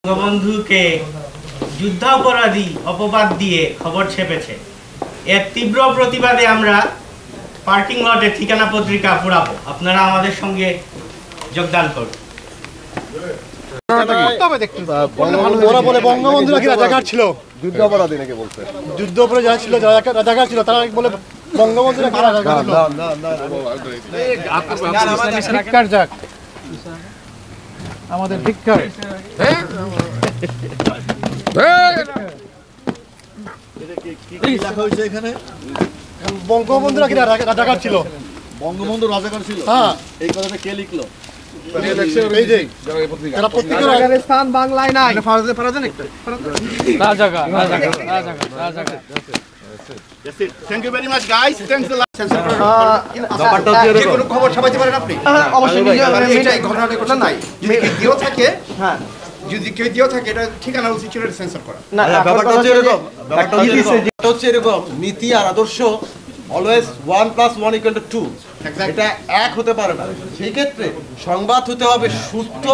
বঙ্গবন্ধুকে যুদ্ধাপরাধী অপবাদ দিয়ে খবর ছেপেছে। এর তীব্র প্রতিবাদে আমরা পার্কিং লটে ঠিকানা পত্রিকা পুরাবো। আপনারা আমাদের সঙ্গে যোগদান করুন। বঙ্গবন্ধু নাকি রাজাকার ছিল, যুদ্ধ অপরাধী নাকি বলছে, যুদ্ধ অপরাধী যারা ছিল, রাজাকার ছিল, তারা বলে বঙ্গবন্ধু নাকি রাজাকার ছিল। ধিক্কার যাক, আমাদের ধিক্কার। বঙ্গবন্ধু নাকি রাজাকার ছিল, বঙ্গবন্ধু রাজাকার ছিল। হ্যাঁ, এই কথাটা কে লিখলো? স্থান বাংলায় নাই। Thank you very much, guys. Thanks a lot. কোনো খবর ছাপাইতে পারেন আপনি? অবশ্যই। এটা এই ঘটনাটা ঘটনা নাই। যদি কেউ দিয়েও থাকে, হ্যাঁ, যদি কেউ দিয়েও থাকে, এটা ঠিকানা উচিত ছিল এটা সেন্সর করা। না, ব্যাপারটা হচ্ছে এরকম, নীতি আর আদর্শ অলওয়েজ 1 + 1 = 2। এটা এক হতে পারে না। সেই ক্ষেত্রে সংবাদ হতে হবে সুস্থ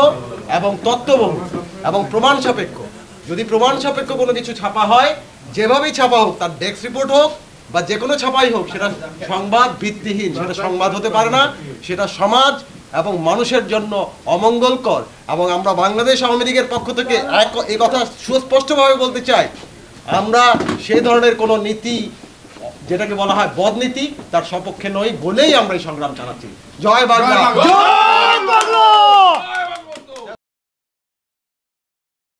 এবং তথ্যবহুল এবং প্রমাণ সাপেক্ষ। যদি প্রমাণ সাপেক্ষ কোনো কিছু ছাপা হয়, যেভাবেই ছাপা হোক, তার ডেস্ক রিপোর্ট হোক বা যে কোনো ছাপাই হোক, সেটা সংবাদ ভিত্তিহীন, সেটা সংবাদ হতে পারে না। সেটা সমাজ এবং মানুষের জন্য অমঙ্গলকর। এবং আমরা বাংলাদেশ আওয়ামী লীগের পক্ষ থেকে এই কথা সুস্পষ্টভাবে বলতে চাই, আমরা সেই ধরনের কোনো নীতি, যেটাকে বলা হয় বদনীতি, তার সপক্ষে নই বলেই আমরা এই সংগ্রাম চালাচ্ছি। জয় বাংলা।